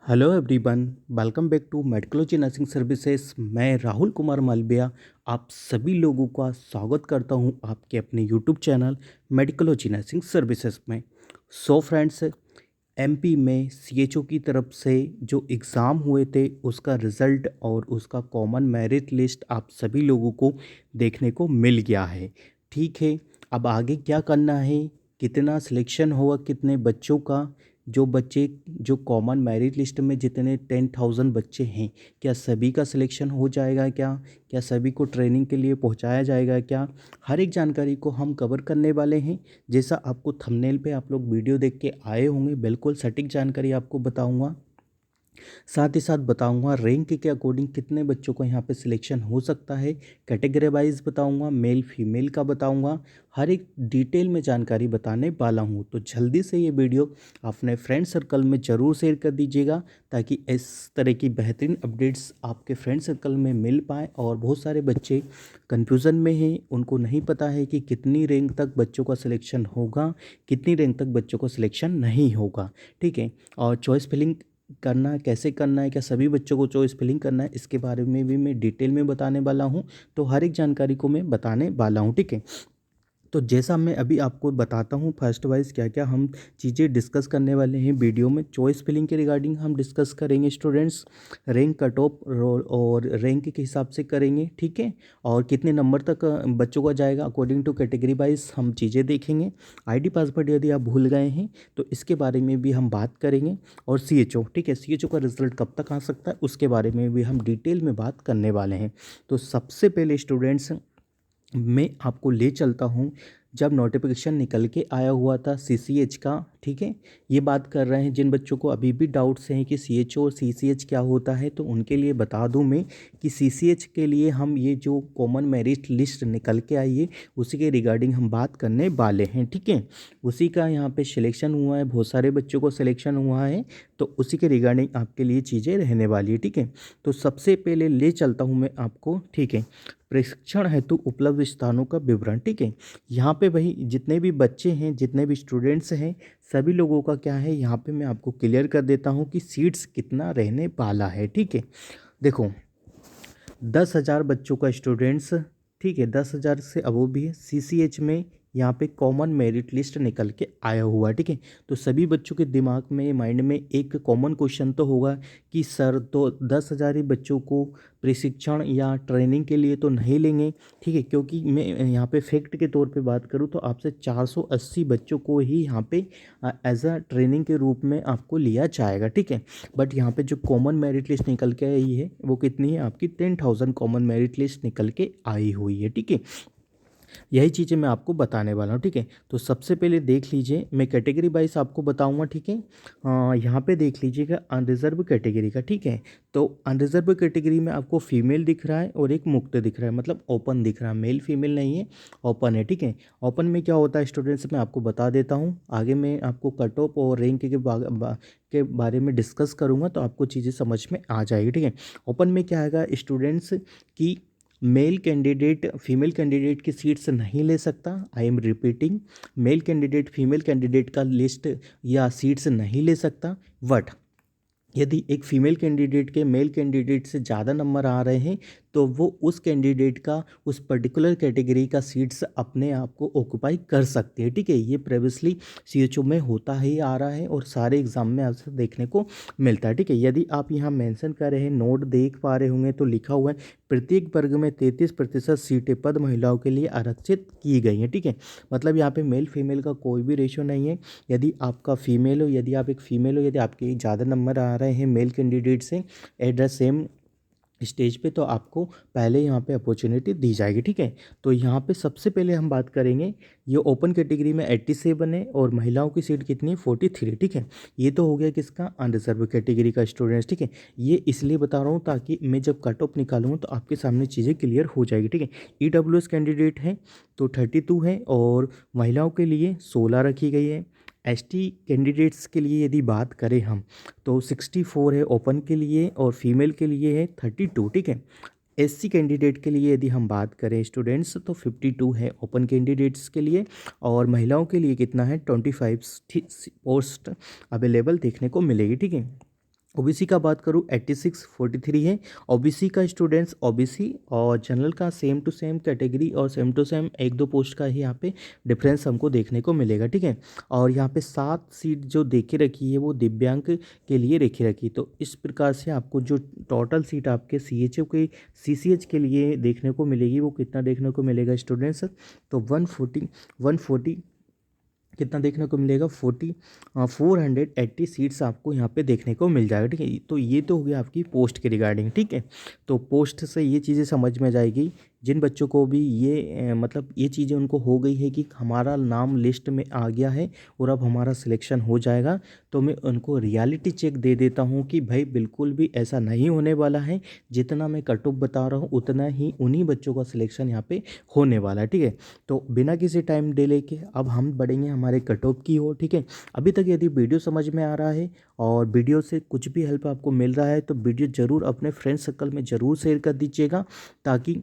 Hello everyone, welcome back to Medicology nursing services. मैं राहुल कुमार मालविया आप सभी लोगों का स्वागत करता हूं आपके अपने यूट्यूब चैनल मेडिकोलॉजी नर्सिंग सर्विसेज में। सो फ्रेंड्स, एमपी में सीएचओ की तरफ से जो एग्ज़ाम हुए थे उसका रिज़ल्ट और उसका कॉमन मेरिट लिस्ट आप सभी लोगों को देखने को मिल गया है। ठीक है, अब आगे क्या करना है, कितना सिलेक्शन हुआ, कितने बच्चों का, जो बच्चे जो कॉमन मेरिट लिस्ट में जितने 10,000 बच्चे हैं, क्या सभी का सिलेक्शन हो जाएगा, क्या सभी को ट्रेनिंग के लिए पहुंचाया जाएगा, क्या हर एक जानकारी को हम कवर करने वाले हैं। जैसा आपको थंबनेल पे आप लोग वीडियो देख के आए होंगे, बिल्कुल सटीक जानकारी आपको बताऊंगा। साथ ही साथ बताऊंगा रैंक के अकॉर्डिंग कितने बच्चों को यहाँ पे सिलेक्शन हो सकता है, कैटेगरी वाइज बताऊंगा, मेल फीमेल का बताऊंगा, हर एक डिटेल में जानकारी बताने वाला हूँ। तो जल्दी से ये वीडियो अपने फ्रेंड सर्कल में ज़रूर शेयर कर दीजिएगा ताकि इस तरह की बेहतरीन अपडेट्स आपके फ्रेंड सर्कल में मिल पाए। और बहुत सारे बच्चे कन्फ्यूज़न में हैं, उनको नहीं पता है कि कितनी रैंक तक बच्चों का सिलेक्शन होगा, कितनी रैंक तक बच्चों को सिलेक्शन नहीं होगा। ठीक है, और चॉइस फिलिंग करना कैसे करना है, क्या सभी बच्चों को चॉइस फिलिंग करना है, इसके बारे में भी मैं डिटेल में बताने वाला हूँ। तो हर एक जानकारी को मैं बताने वाला हूँ। ठीक है, तो जैसा मैं अभी आपको बताता हूँ फर्स्ट वाइज क्या क्या हम चीज़ें डिस्कस करने वाले हैं वीडियो में। चॉइस फिलिंग के रिगार्डिंग हम डिस्कस करेंगे students, rank cut off role और रैंक के हिसाब से करेंगे। ठीक है, और कितने नंबर तक बच्चों का जाएगा अकॉर्डिंग टू कैटेगरी वाइज हम चीज़ें देखेंगे। आईडी पासवर्ड यदि आप भूल गए हैं तो इसके बारे में भी हम बात करेंगे। और सीएचओ, ठीक है, सीएचओ का रिजल्ट कब तक आ सकता है उसके बारे में भी हम डिटेल में बात करने वाले हैं। तो सबसे पहले स्टूडेंट्स मैं आपको ले चलता हूँ जब नोटिफिकेशन निकल के आया हुआ था सीसीएच का। ठीक है, ये बात कर रहे हैं जिन बच्चों को अभी भी डाउट्स हैं कि सीएचओ और सीसीएच क्या होता है, तो उनके लिए बता दूं मैं कि सीसीएच के लिए हम ये जो कॉमन मेरिट लिस्ट निकल के आई है उसी के रिगार्डिंग हम बात करने वाले हैं। ठीक है, उसी का यहाँ पे सिलेक्शन हुआ है, बहुत सारे बच्चों को सिलेक्शन हुआ है, तो उसी के रिगार्डिंग आपके लिए चीज़ें रहने वाली है। ठीक है, तो सबसे पहले ले चलता हूँ मैं आपको। ठीक है, प्रशिक्षण हेतु उपलब्ध स्थानों का विवरण। ठीक है, यहाँ पे वही जितने भी बच्चे हैं, जितने भी स्टूडेंट्स हैं, सभी लोगों का क्या है यहाँ पे मैं आपको क्लियर कर देता हूँ कि सीट्स कितना रहने वाला है। ठीक है, देखो 10,000 बच्चों का स्टूडेंट्स, ठीक है, 10,000 से अबव भी है। सीसीएच में यहाँ पे कॉमन मेरिट लिस्ट निकल के आया हुआ है। ठीक है, तो सभी बच्चों के दिमाग में माइंड में एक कॉमन क्वेश्चन तो होगा कि सर तो 10,000 ही बच्चों को प्रशिक्षण या ट्रेनिंग के लिए तो नहीं लेंगे। ठीक है, क्योंकि मैं यहाँ पे फैक्ट के तौर पे बात करूँ तो आपसे 480 बच्चों को ही यहाँ पे एज अ ट्रेनिंग के रूप में आपको लिया जाएगा। ठीक है, बट यहाँ पे जो कॉमन मेरिट लिस्ट निकल के आई है वो कितनी है, आपकी 10,000 कॉमन मेरिट लिस्ट निकल के आई हुई है। ठीक है, यही चीज़ें मैं आपको बताने वाला हूँ। ठीक है, तो सबसे पहले देख लीजिए, मैं कैटेगरी वाइज आपको बताऊँगा। ठीक है, यहाँ पे देख लीजिएगा अनरिजर्व कैटेगरी का। ठीक है, तो अनरिजर्व कैटेगरी में आपको फीमेल दिख रहा है और एक मुक्त दिख रहा है, मतलब ओपन दिख रहा है, मेल फीमेल नहीं है, ओपन है। ठीक है, ओपन में क्या होता है स्टूडेंट्स, मैं आपको बता देता हूँ, आगे मैं आपको कट ऑफ और रैंक के बारे में डिस्कस करूँगा तो आपको चीज़ें समझ में आ जाएगी। ठीक है, ओपन में क्या आएगा स्टूडेंट्स की मेल कैंडिडेट फीमेल कैंडिडेट की सीट्स नहीं ले सकता। I am repeating, male candidate female candidate का लिस्ट या सीट्स नहीं ले सकता। बट यदि एक फीमेल कैंडिडेट के मेल कैंडिडेट से ज़्यादा नंबर आ रहे हैं तो वो उस कैंडिडेट का उस पर्टिकुलर कैटेगरी का सीट्स अपने आप को ऑक्यूपाई कर सकते हैं। ठीक है, ये प्रीवियसली सीएचओ में होता ही आ रहा है और सारे एग्जाम में आपसे देखने को मिलता है। ठीक है, यदि आप यहाँ मेंशन कर रहे हैं, नोट देख पा रहे होंगे तो लिखा हुआ है प्रत्येक वर्ग में 33% सीटें पद महिलाओं के लिए आरक्षित की गई हैं। ठीक है, मतलब यहाँ पे मेल फीमेल का कोई भी रेशियो नहीं है। यदि आपका फीमेल हो, यदि आप एक फीमेल हो, यदि आपके ज़्यादा नंबर आ रहे हैं मेल कैंडिडेट से एट द सेम स्टेज पे, तो आपको पहले यहाँ पे अपॉर्चुनिटी दी जाएगी। ठीक है, तो यहाँ पे सबसे पहले हम बात करेंगे, ये ओपन कैटेगरी में 87 है और महिलाओं की सीट कितनी है, 43। ठीक है, ये तो हो गया किसका, अनरिजर्व कैटेगरी का स्टूडेंट्स। ठीक है, ये इसलिए बता रहा हूँ ताकि मैं जब कट ऑफ निकालूँ तो आपके सामने चीज़ें क्लियर हो जाएगी। ठीक है, ईडब्ल्यूएस कैंडिडेट है तो 32 है और महिलाओं के लिए 16 रखी गई है। एसटी कैंडिडेट्स के लिए यदि बात करें हम तो 64 है ओपन के लिए और फीमेल के लिए है 32। ठीक है, एससी कैंडिडेट के लिए यदि हम बात करें स्टूडेंट्स तो 52 है ओपन कैंडिडेट्स के लिए और महिलाओं के लिए कितना है 25 पोस्ट अवेलेबल देखने को मिलेगी। ठीक है, ओबीसी का बात करूँ 86 43 है। ओबीसी का स्टूडेंट्स ओबीसी और जनरल का सेम टू सेम कैटेगरी और सेम टू सेम एक दो पोस्ट का ही यहाँ पे डिफरेंस हमको देखने को मिलेगा, ठीक है। और यहाँ पे 7 सीट जो दे के रखी है वो दिव्यांग के लिए रखी रखी, तो इस प्रकार से आपको जो टोटल सीट आपके सीएचओ के सीसीएच के लिए देखने को मिलेगी वो कितना देखने को मिलेगा स्टूडेंट्स, तो 140 कितना देखने को मिलेगा 480 सीट्स आपको यहाँ पे देखने को मिल जाएगा, ठीक है। तो ये तो हो गया आपकी पोस्ट के रिगार्डिंग, ठीक है। तो पोस्ट से ये चीज़ें समझ में जाएगी। जिन बच्चों को भी ये मतलब ये चीज़ें उनको हो गई है कि हमारा नाम लिस्ट में आ गया है और अब हमारा सिलेक्शन हो जाएगा, तो मैं उनको रियलिटी चेक दे देता हूँ कि भाई बिल्कुल भी ऐसा नहीं होने वाला है। जितना मैं कट ऑफ बता रहा हूँ उतना ही उन्हीं बच्चों का सिलेक्शन यहाँ पे होने वाला है, ठीक है। तो बिना किसी टाइम डिले के अब हम बढ़ेंगे हमारे कट ऑफ की ओर, ठीक है। अभी तक यदि वीडियो समझ में आ रहा है और वीडियो से कुछ भी हेल्प आपको मिल रहा है तो वीडियो ज़रूर अपने फ्रेंड सर्कल में ज़रूर शेयर कर दीजिएगा, ताकि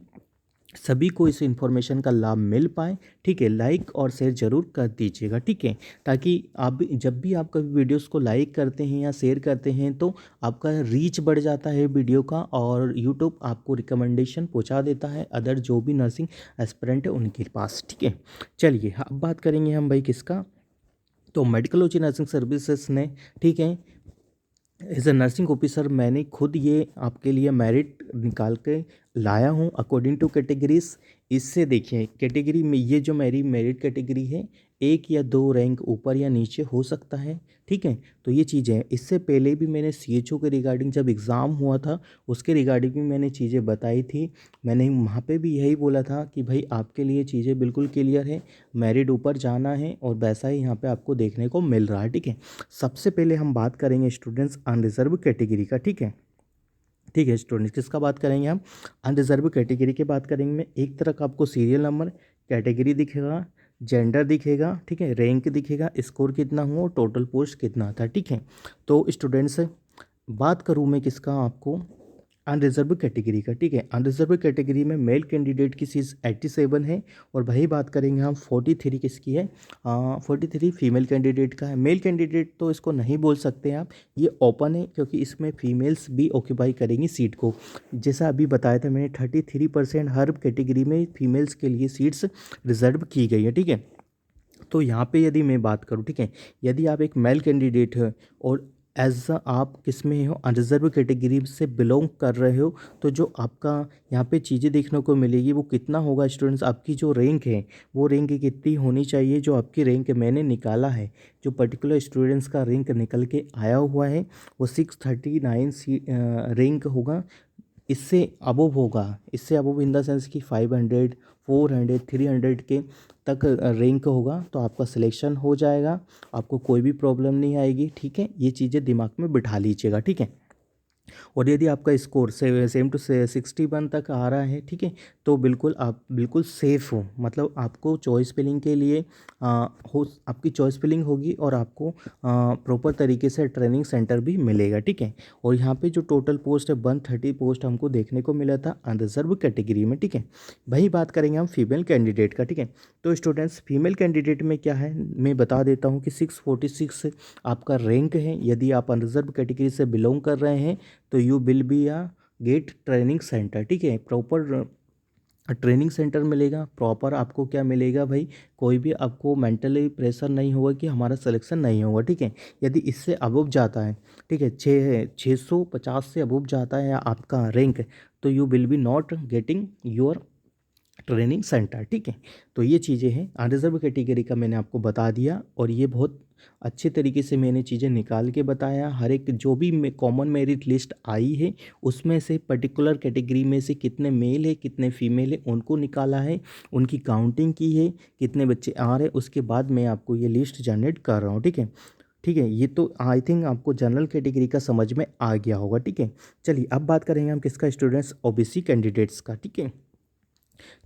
सभी को इस इन्फॉर्मेशन का लाभ मिल पाए, ठीक है। लाइक और शेयर जरूर कर दीजिएगा, ठीक है, ताकि आप जब भी आप कभी वीडियोस को लाइक करते हैं या शेयर करते हैं तो आपका रीच बढ़ जाता है वीडियो का और यूट्यूब आपको रिकमेंडेशन पहुंचा देता है अदर जो भी नर्सिंग एस्पिरेंट है उनके पास, ठीक है। चलिए अब बात करेंगे हम भाई किसका, तो मेडिकलॉजी नर्सिंग सर्विसेज ने, ठीक है, एज अ नर्सिंग ऑफिसर मैंने खुद ये आपके लिए मेरिट निकाल के लाया हूँ अकॉर्डिंग टू कैटेगरीज। इससे देखिए कैटेगरी में ये जो मेरी मेरिट कैटेगरी है एक या दो रैंक ऊपर या नीचे हो सकता है, ठीक है। तो ये चीज़ें हैं। इससे पहले भी मैंने सीएचओ के रिगार्डिंग जब एग्ज़ाम हुआ था उसके रिगार्डिंग भी मैंने चीज़ें बताई थी। मैंने वहाँ पे भी यही बोला था कि भाई आपके लिए चीज़ें बिल्कुल क्लियर है, मेरिट ऊपर जाना है और वैसा ही यहाँ पे आपको देखने को मिल रहा है, ठीक है। सबसे पहले हम बात करेंगे स्टूडेंट्स अनरिजर्व कैटेगरी का, ठीक है। ठीक है स्टूडेंट्स, किसका बात करेंगे हम, अनरिजर्व कैटेगरी की बात करेंगे। में एक तरफ आपको सीरियल नंबर कैटेगरी दिखेगा, जेंडर दिखेगा, ठीक है, रैंक दिखेगा, स्कोर कितना हुआ और टोटल पोस्ट कितना था, ठीक है। तो स्टूडेंट्स बात करूँ मैं किसका आपको, अनरिजर्व कैटेगरी का, ठीक है। अनरिजर्व कैटेगरी में मेल कैंडिडेट की सीट 87 है और वही बात करेंगे हम 43 किसकी है, 43 फीमेल कैंडिडेट का है। मेल कैंडिडेट तो इसको नहीं बोल सकते आप, ये ओपन है क्योंकि इसमें फीमेल्स भी ऑक्यूपाई करेंगी सीट को। जैसा अभी बताया था मैंने 33% हर कैटेगरी में फीमेल्स के लिए सीट्स रिजर्व की गई है, ठीक है। तो यहाँ पे यदि मैं बात करूँ, ठीक है, यदि आप एक मेल कैंडिडेट है और एज आप किस में हो, अनरिजर्व कैटेगरी से बिलोंग कर रहे हो, तो जो आपका यहाँ पे चीज़ें देखने को मिलेगी वो कितना होगा स्टूडेंट्स, आपकी जो रैंक है वो रैंक कितनी होनी चाहिए। जो आपकी रैंक मैंने निकाला है, जो पर्टिकुलर स्टूडेंट्स का रैंक निकल के आया हुआ है वो 639 रैंक होगा। इससे अबव होगा, इससे अबव इन द सेंस कि 500 400 300 के तक रैंक होगा तो आपका सिलेक्शन हो जाएगा, आपको कोई भी प्रॉब्लम नहीं आएगी, ठीक है। ये चीज़ें दिमाग में बिठा लीजिएगा, ठीक है। और यदि आपका स्कोर सेम टू 61 तक आ रहा है, ठीक है, तो बिल्कुल आप बिल्कुल सेफ़ हो, मतलब आपको चॉइस फिलिंग के लिए आपकी चॉइस फिलिंग होगी और आपको प्रॉपर तरीके से ट्रेनिंग सेंटर भी मिलेगा, ठीक है। और यहाँ पे जो टोटल पोस्ट है 130 पोस्ट हमको देखने को मिला था अनरिजर्व कैटेगरी में, ठीक है। वही बात करेंगे हम फीमेल कैंडिडेट का, ठीक है। तो स्टूडेंट्स फीमेल कैंडिडेट में क्या है मैं बता देता हूँ कि 646 आपका रैंक है। यदि आप अनरिजर्व कैटेगरी से बिलोंग कर रहे हैं तो you will be a get training centre, ठीक है। प्रॉपर ट्रेनिंग सेंटर मिलेगा, प्रॉपर आपको क्या मिलेगा भाई, कोई भी आपको मेंटली प्रेशर नहीं होगा कि हमारा सिलेक्शन नहीं होगा, ठीक है। यदि इससे अबव जाता है, ठीक है, 650 से अबव जाता है आपका रैंक, तो you will B not getting your training centre, ठीक है। तो ये चीज़ें हैं अनरिजर्व कैटेगरी का मैंने आपको बता दिया और ये बहुत अच्छे तरीके से मैंने चीज़ें निकाल के बताया। हर एक जो भी कॉमन मेरिट लिस्ट आई है उसमें से पर्टिकुलर कैटेगरी में से कितने मेल है कितने फीमेल है उनको निकाला है, उनकी काउंटिंग की है, कितने बच्चे आ रहे हैं, उसके बाद मैं आपको ये लिस्ट जनरेट कर रहा हूँ, ठीक है। ठीक है, ये तो आई थिंक आपको जनरल कैटेगरी का समझ में आ गया होगा, ठीक है। चलिए अब बात करेंगे हम किसका स्टूडेंट्स, ओबीसी कैंडिडेट्स का, ठीक है।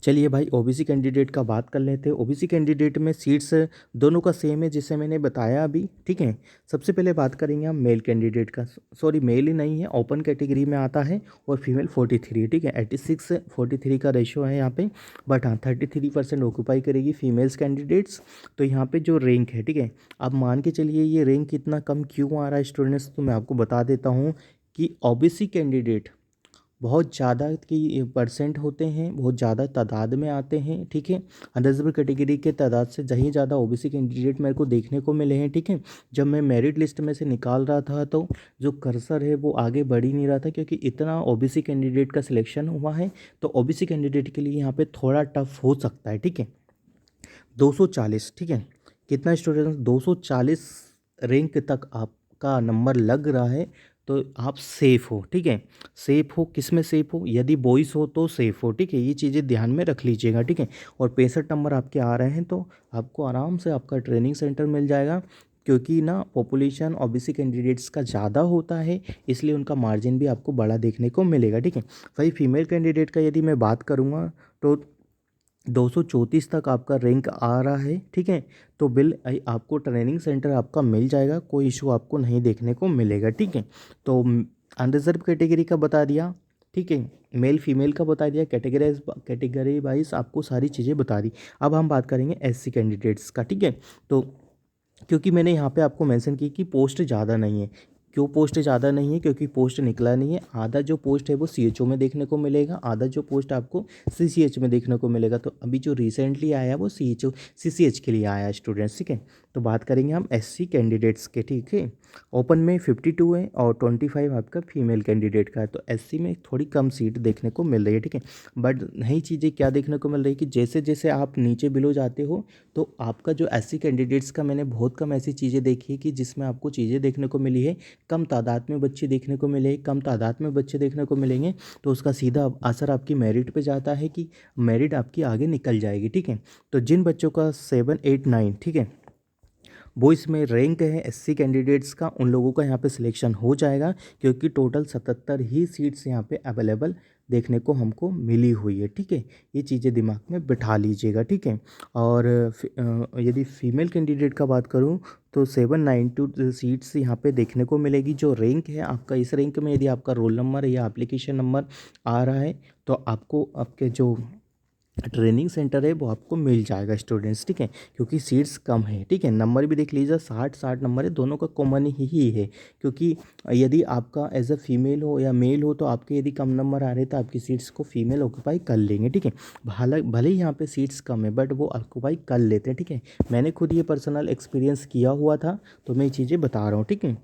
चलिए भाई ओबीसी कैंडिडेट का बात कर लेते हैं। ओबीसी कैंडिडेट में सीट्स दोनों का सेम है जिसे मैंने बताया अभी, ठीक है। सबसे पहले बात करेंगे हम मेल कैंडिडेट का। सॉरी, मेल ही नहीं है, ओपन कैटेगरी में आता है और फीमेल 43, ठीक है। 86-43 का रेशो है यहाँ पे। बट हाँ, 33% ऑक्यूपाई करेगी फीमेल्स कैंडिडेट्स। तो यहाँ पे जो रैंक है, ठीक है, अब मान के चलिए ये रैंक इतना कम क्यों आ रहा है स्टूडेंट्स, तो मैं आपको बता देता हूँ कि ओबीसी कैंडिडेट बहुत ज़्यादा की परसेंट होते हैं, बहुत ज़्यादा तादाद में आते हैं, ठीक है। अनरिजर्व कैटेगरी के तादाद से कहीं ज़्यादा ओबीसी कैंडिडेट मेरे को देखने को मिले हैं, ठीक है। जब मैं मेरिट लिस्ट में से निकाल रहा था तो जो कर्सर है वो आगे बढ़ ही नहीं रहा था, क्योंकि इतना ओबीसी कैंडिडेट का सिलेक्शन हुआ है। तो ओबीसी कैंडिडेट के लिए यहाँ पे थोड़ा टफ हो सकता है, ठीक है। 240, ठीक है, कितना स्टूडेंट 240 रैंक तक आपका नंबर लग रहा है तो आप सेफ़ हो, ठीक है। सेफ़ हो, किस में सेफ़ हो, यदि बॉयज़ हो तो सेफ़ हो, ठीक है। ये चीज़ें ध्यान में रख लीजिएगा, ठीक है। और 65 नंबर आपके आ रहे हैं तो आपको आराम से आपका ट्रेनिंग सेंटर मिल जाएगा, क्योंकि ना पॉपुलेशन ओबीसी कैंडिडेट्स का ज़्यादा होता है, इसलिए उनका मार्जिन भी आपको बड़ा देखने को मिलेगा, ठीक है। वही फीमेल कैंडिडेट का यदि मैं बात करूँगा तो 234 तक आपका रैंक आ रहा है, ठीक है। तो आपको ट्रेनिंग सेंटर आपका मिल जाएगा, कोई इशू आपको नहीं देखने को मिलेगा, ठीक है। तो अनरिजर्व कैटेगरी का बता दिया, ठीक है। मेल फीमेल का बता दिया, कैटेगरी वाइज आपको सारी चीज़ें बता दी। अब हम बात करेंगे एससी कैंडिडेट्स का, ठीक है। तो क्योंकि मैंने यहाँ पे आपको मेंशन की कि पोस्ट ज़्यादा नहीं है। क्यों पोस्ट ज़्यादा नहीं है? क्योंकि पोस्ट निकला नहीं है। आधा जो पोस्ट है वो सीएचओ में देखने को मिलेगा, आधा जो पोस्ट आपको सीसीएच में देखने को मिलेगा। तो अभी जो रिसेंटली आया है वो सीएचओ सीसीएच के लिए आया है स्टूडेंट्स, ठीक है। तो बात करेंगे हम एससी कैंडिडेट्स के, ठीक है। ओपन में 52 है और 25 आपका फीमेल कैंडिडेट का है। तो एससी में थोड़ी कम सीट देखने को मिल रही है, ठीक है। बट नई चीज़ें क्या देखने को मिल रही है कि जैसे जैसे आप नीचे बिलो जाते हो तो आपका जो एससी कैंडिडेट्स का, मैंने बहुत कम ऐसी चीज़ें देखी है कि जिसमें आपको चीज़ें देखने को मिली है। कम तादाद में बच्चे देखने को मिले, कम तादाद में बच्चे देखने को मिलेंगे तो उसका सीधा असर आपकी मेरिट पे जाता है कि मेरिट आपकी आगे निकल जाएगी, ठीक है। तो जिन बच्चों का 7, 8, 9, ठीक है, वो इसमें रैंक है एससी कैंडिडेट्स का, उन लोगों का यहाँ पे सिलेक्शन हो जाएगा, क्योंकि टोटल 77 ही सीट्स यहाँ पे अवेलेबल देखने को हमको मिली हुई है, ठीक है। ये चीज़ें दिमाग में बिठा लीजिएगा, ठीक है। और यदि फीमेल कैंडिडेट का बात करूँ तो 792 सीट्स यहाँ पे देखने को मिलेगी। जो रैंक है आपका, इस रैंक में यदि आपका रोल नंबर या एप्लीकेशन नंबर आ रहा है तो आपको आपके जो ट्रेनिंग सेंटर है वो आपको मिल जाएगा स्टूडेंट्स, ठीक है। क्योंकि सीट्स कम है, ठीक है। नंबर भी देख लीजिए, 60 नंबर है, दोनों का कॉमन ही है। क्योंकि यदि आपका एज अ फीमेल हो या मेल हो तो आपके यदि कम नंबर आ रहे हैं तो आपकी सीट्स को फीमेल ऑक्यूपाई कर लेंगे, ठीक है। भले भले ही यहाँ पे सीट्स कम है बट वो ऑक्यूपाई कर लेते हैं, ठीक है। मैंने खुद ये पर्सनल एक्सपीरियंस किया हुआ था तो मैं ये चीज़ें बता रहा हूँ, ठीक है।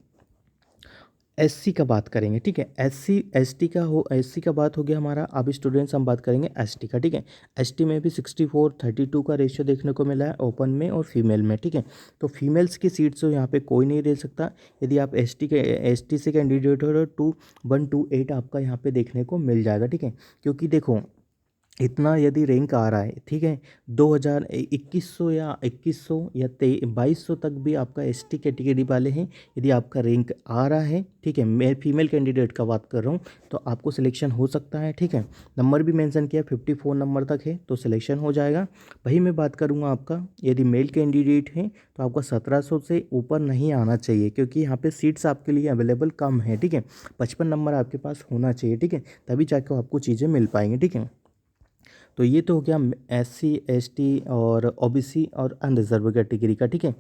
एससी का बात करेंगे, ठीक है। एससी का बात हो गया हमारा। अब स्टूडेंट्स हम बात करेंगे एसटी का, ठीक है। एसटी में भी 64-32 का रेशियो देखने को मिला है ओपन में और फीमेल में, ठीक है। तो फीमेल्स की सीट्स यहाँ पे कोई नहीं रह सकता। यदि आप एसटी से कैंडिडेट हो तो 2128 आपका यहाँ पे देखने को मिल जाएगा, ठीक है। क्योंकि देखो इतना यदि रैंक आ रहा है, ठीक है, 2100 या 2100 या 2200 तक भी आपका एसटी कैटेगरी वाले हैं। यदि आपका रैंक आ रहा है, ठीक है, मैं फीमेल कैंडिडेट का बात कर रहा हूँ, तो आपको सिलेक्शन हो सकता है, ठीक है। नंबर भी मेंशन किया 54 नंबर तक है तो सिलेक्शन हो जाएगा। वही मैं बात करूँगा आपका, यदि मेल कैंडिडेट है तो आपका 1700 से ऊपर नहीं आना चाहिए, क्योंकि यहाँ पे सीट्स आपके लिए अवेलेबल कम है, ठीक है। 55 नंबर आपके पास होना चाहिए, ठीक है, तभी जाकर आपको चीज़ें मिल पाएंगी, ठीक है। तो ये तो हो गया एससी एसटी और ओबीसी और अनरिजर्व कैटेगरी का, ठीक है।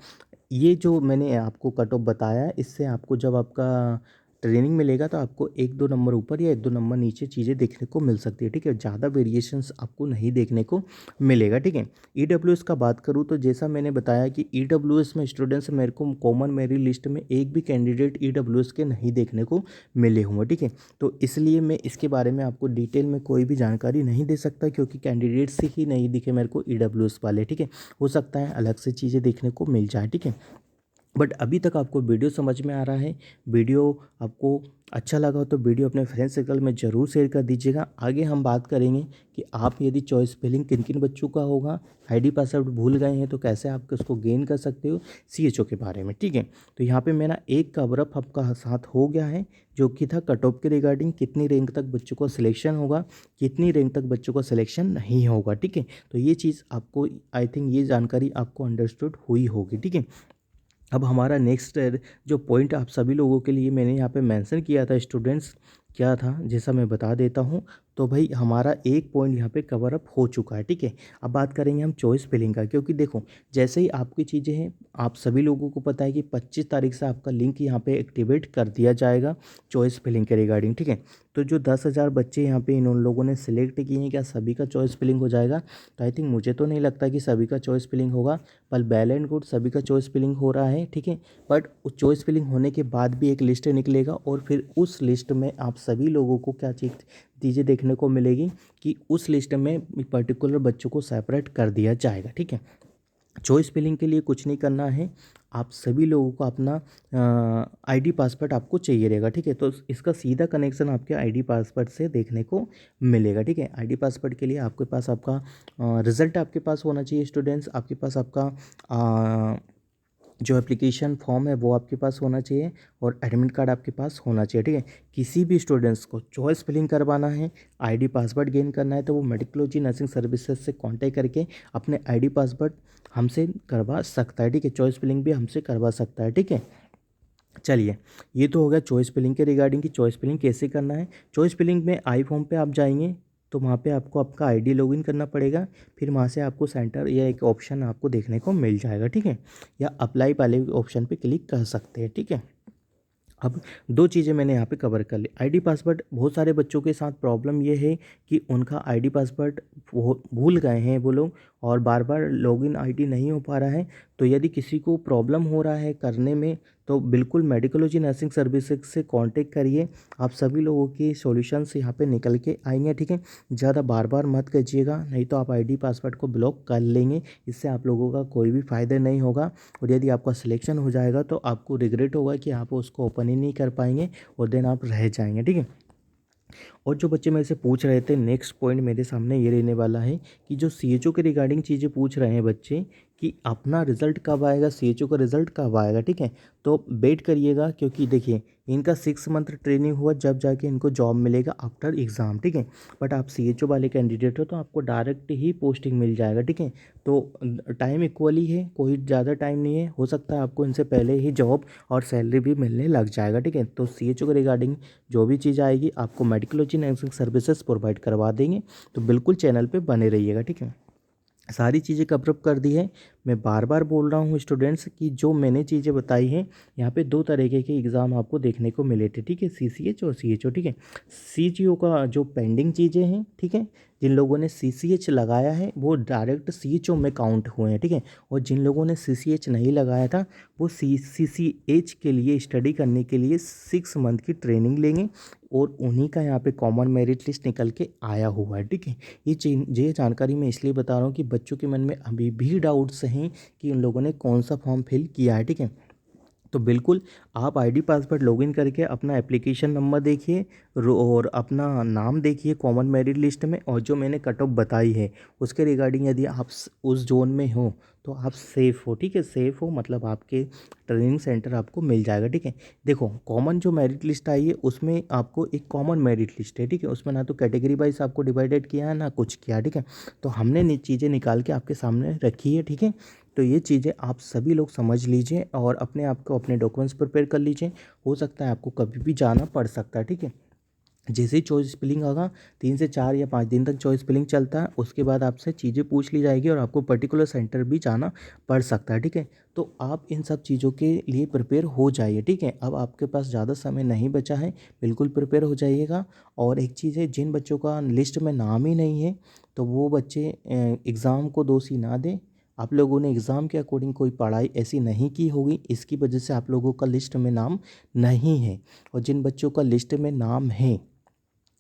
ये जो मैंने आपको कट ऑफ बताया है, इससे आपको जब आपका ट्रेनिंग मिलेगा तो आपको 1-2 नंबर ऊपर या 1-2 नंबर नीचे चीज़ें देखने को मिल सकती है, ठीक है। ज़्यादा वेरिएशंस आपको नहीं देखने को मिलेगा, ठीक है। ईडब्ल्यूएस का बात करूँ तो जैसा मैंने बताया कि ईडब्ल्यूएस में स्टूडेंट्स मेरे को कॉमन मेरी लिस्ट में एक भी कैंडिडेट ईडब्ल्यूएस के नहीं देखने को मिले हुए, ठीक है। तो इसलिए मैं इसके बारे में आपको डिटेल में कोई भी जानकारी नहीं दे सकता, क्योंकि कैंडिडेट्स ही नहीं दिखे मेरे को ईडब्ल्यूएस वाले, ठीक है। हो सकता है अलग से चीज़ें देखने को मिल जाए, ठीक है। बट अभी तक आपको वीडियो समझ में आ रहा है, वीडियो आपको अच्छा लगा हो तो वीडियो अपने फ्रेंड सर्कल में ज़रूर शेयर कर दीजिएगा। आगे हम बात करेंगे कि आप यदि चॉइस फिलिंग किन किन बच्चों का होगा, आईडी पासवर्ड भूल गए हैं तो कैसे आप उसको गेन कर सकते हो, सीएचओ के बारे में, ठीक है। तो यहाँ पे मेरा एक कवरअप आपका साथ हो गया है, जो कि था कट ऑफ के रिगार्डिंग कितनी रैंक तक बच्चों को सिलेक्शन होगा, कितनी रैंक तक बच्चों का सिलेक्शन नहीं होगा, ठीक है। तो ये चीज़ आपको, आई थिंक ये जानकारी आपको अंडरस्टूड हुई होगी, ठीक है। अब हमारा नेक्स्ट जो पॉइंट आप सभी लोगों के लिए मैंने यहाँ पे मेंशन किया था स्टूडेंट्स, क्या था जैसा मैं बता देता हूँ। तो भाई हमारा एक पॉइंट यहाँ पे कवर अप हो चुका है, ठीक है। अब बात करेंगे हम चॉइस फिलिंग का, क्योंकि देखो जैसे ही आपकी चीज़ें हैं, आप सभी लोगों को पता है कि 25 तारीख से आपका लिंक यहाँ पे एक्टिवेट कर दिया जाएगा चॉइस फिलिंग के रिगार्डिंग, ठीक है। तो जो 10,000 बच्चे यहाँ पे इन उन लोगों ने सिलेक्ट किए हैं, क्या सभी का चॉइस फिलिंग हो जाएगा? तो आई थिंक मुझे तो नहीं लगता कि सभी का चॉइस फिलिंग होगा, पर वेल एंड गुड सभी का चॉइस फिलिंग हो रहा है, ठीक है। बट उस चॉइस फिलिंग होने के बाद भी एक लिस्ट निकलेगा और फिर उस लिस्ट में आप सभी लोगों को क्या चीज़ें देखने को मिलेगी कि उस लिस्ट में पर्टिकुलर बच्चों को सेपरेट कर दिया जाएगा, ठीक है। चॉइस फिलिंग के लिए कुछ नहीं करना है, आप सभी लोगों को अपना आईडी पासवर्ड आपको चाहिए रहेगा, ठीक है। तो इसका सीधा कनेक्शन आपके आईडी पासवर्ड से देखने को मिलेगा, ठीक है। आईडी पासवर्ड के लिए आपके पास आपका रिज़ल्ट आपके पास होना चाहिए स्टूडेंट्स, आपके पास आपका जो एप्लीकेशन फॉर्म है वो आपके पास होना चाहिए और एडमिट कार्ड आपके पास होना चाहिए, ठीक है। किसी भी स्टूडेंट्स को चॉइस फिलिंग करवाना है, आईडी पासवर्ड गेन करना है, तो वो मेडिकोलॉजी नर्सिंग सर्विसेज से कांटेक्ट करके अपने आईडी पासवर्ड हमसे करवा सकता है, ठीक है। चॉइस फिलिंग भी हमसे करवा सकता है, ठीक है। चलिए, ये तो हो गया चॉइस फिलिंग के रिगार्डिंग कि चॉइस फिलिंग कैसे करना है। चॉइस फिलिंग में आई फॉर्म पे आप जाएंगे तो वहाँ पे आपको आपका आईडी लॉगिन करना पड़ेगा, फिर वहाँ से आपको सेंटर या एक ऑप्शन आपको देखने को मिल जाएगा, ठीक है। या अप्लाई वाले ऑप्शन पे क्लिक कर सकते हैं, ठीक है। अब दो चीज़ें मैंने यहाँ पे कवर कर ली। आईडी पासवर्ड, बहुत सारे बच्चों के साथ प्रॉब्लम ये है कि उनका आईडी पासवर्ड भूल गए हैं वो लोग और बार बार लॉगिन आईडी नहीं हो पा रहा है। तो यदि किसी को प्रॉब्लम हो रहा है करने में तो बिल्कुल मेडिकोलॉजी नर्सिंग सर्विसेज से कांटेक्ट करिए, आप सभी लोगों की सॉल्यूशंस यहाँ पे निकल के आएंगे, ठीक है। ज़्यादा बार बार मत कीजिएगा, नहीं तो आप आईडी पासवर्ड को ब्लॉक कर लेंगे, इससे आप लोगों का कोई भी फ़ायदा नहीं होगा। और यदि आपका सिलेक्शन हो जाएगा तो आपको रिग्रेट होगा कि आप उसको ओपन ही नहीं कर पाएंगे और देन आप रह जाएंगे, ठीक है। और जो बच्चे मेरे से पूछ रहे थे, नेक्स्ट पॉइंट मेरे सामने ये रहने वाला है कि जो सीएचओ के रिगार्डिंग चीज़ें पूछ रहे हैं बच्चे कि अपना रिज़ल्ट कब आएगा, सीएचओ का रिज़ल्ट कब आएगा, ठीक है। तो वेट करिएगा, क्योंकि देखिए इनका 6 मंथ ट्रेनिंग हुआ जब जाके इनको जॉब मिलेगा आफ्टर एग्ज़ाम, ठीक है। बट आप सीएचओ वाले कैंडिडेट हो तो आपको डायरेक्ट ही पोस्टिंग मिल जाएगा, ठीक है। तो टाइम इक्वली है, कोई ज़्यादा टाइम नहीं है, हो सकता है आपको इनसे पहले ही जॉब और सैलरी भी मिलने लग जाएगा, ठीक है। तो सीएचओ के रिगार्डिंग जो भी चीज़ आएगी आपको मेडिकोलॉजी नर्सिंग सर्विसेज प्रोवाइड करवा देंगे, तो बिल्कुल चैनल पे बने रहिएगा, ठीक है। सारी चीज़ें कवर कर दी है। मैं बार बार बोल रहा हूँ स्टूडेंट्स कि जो मैंने चीज़ें बताई हैं, यहाँ पे दो तरीके के एग्ज़ाम आपको देखने को मिले थे, ठीक है, सीसीएच और सीएचओ, ठीक है। सीजीओ का जो पेंडिंग चीज़ें हैं, ठीक है, जिन लोगों ने सीसीएच लगाया है वो डायरेक्ट सीएचओ में काउंट हुए हैं, ठीक है। और जिन लोगों ने सीसीएच नहीं लगाया था वो सीसीएच के लिए स्टडी करने के लिए 6 मंथ की ट्रेनिंग लेंगे और उन्हीं का यहाँ पे कॉमन मेरिट लिस्ट निकल के आया हुआ है, ठीक है। ये जानकारी मैं इसलिए बता रहा हूँ कि बच्चों के मन में अभी भी डाउट्स हैं कि उन लोगों ने कौन सा फॉर्म फिल किया है, ठीक है। तो बिल्कुल आप आईडी पासवर्ड लॉगिन करके अपना एप्लीकेशन नंबर देखिए और अपना नाम देखिए कॉमन मेरिट लिस्ट में, और जो मैंने कट ऑफ बताई है उसके रिगार्डिंग यदि आप उस जोन में हो तो आप सेफ़ हो, ठीक है। सेफ़ हो मतलब आपके ट्रेनिंग सेंटर आपको मिल जाएगा, ठीक है। देखो कॉमन जो मेरिट लिस्ट आई है उसमें आपको एक कॉमन मेरिट लिस्ट है, ठीक है। उसमें ना तो कैटेगरी वाइज आपको डिवाइडेड किया है ना कुछ किया, ठीक है। तो हमने चीज़ें निकाल के आपके सामने रखी है, ठीक है। तो ये चीज़ें आप सभी लोग समझ लीजिए और अपने आप को अपने डॉक्यूमेंट्स प्रिपेयर कर लीजिए, हो सकता है आपको कभी भी जाना पड़ सकता है, ठीक है। जैसे ही चॉइस फिलिंग होगा 3 से 4 या 5 दिन तक चॉइस फिलिंग चलता है, उसके बाद आपसे चीज़ें पूछ ली जाएगी और आपको पर्टिकुलर सेंटर भी जाना पड़ सकता है, ठीक है। तो आप इन सब चीज़ों के लिए प्रिपेयर हो जाइए, ठीक है। अब आपके पास ज़्यादा समय नहीं बचा है, बिल्कुल प्रिपेयर हो जाइएगा। और एक चीज़ है, जिन बच्चों का लिस्ट में नाम ही नहीं है तो वो बच्चे एग्ज़ाम को दोषी ना दें। आप लोगों ने एग्ज़ाम के अकॉर्डिंग कोई पढ़ाई ऐसी नहीं की होगी, इसकी वजह से आप लोगों का लिस्ट में नाम नहीं है। और जिन बच्चों का लिस्ट में नाम है,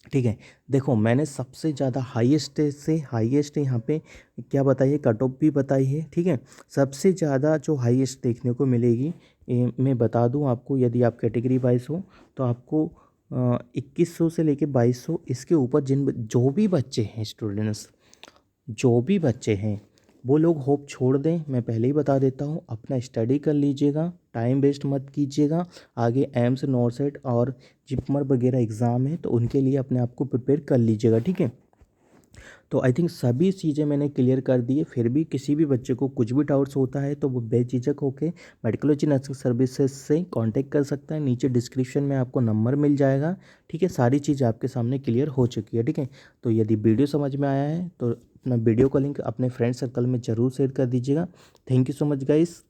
ठीक है, देखो मैंने सबसे ज़्यादा हाईएस्ट से हाईएस्ट यहाँ पे क्या बताइए, कट ऑफ भी बताई है, ठीक है। सबसे ज़्यादा जो हाईएस्ट देखने को मिलेगी मैं बता दूं आपको, यदि आप कैटेगरी वाइज हो तो आपको 2100 से लेके 2200 इसके ऊपर जो भी बच्चे हैं स्टूडेंट्स, जो भी बच्चे हैं वो लोग होप छोड़ दें। मैं पहले ही बता देता हूँ, अपना स्टडी कर लीजिएगा, टाइम वेस्ट मत कीजिएगा। आगे एम्स, नॉरसेट और जिपमर वगैरह एग्ज़ाम है तो उनके लिए अपने आप को प्रिपेयर कर लीजिएगा, ठीक है। तो आई थिंक सभी चीज़ें मैंने क्लियर कर दी है। फिर भी किसी भी बच्चे को कुछ भी डाउट्स होता है तो वो बेझिझक होकर मेडिकोलॉजी नर्सिंग सर्विसेज से कांटेक्ट कर सकता है। नीचे डिस्क्रिप्शन में आपको नंबर मिल जाएगा, ठीक है। सारी चीज़ आपके सामने क्लियर हो चुकी है, ठीक है। तो यदि वीडियो समझ में आया है तो अपना वीडियो का लिंक अपने फ्रेंड सर्कल में ज़रूर शेयर कर दीजिएगा। Thank you so much guys.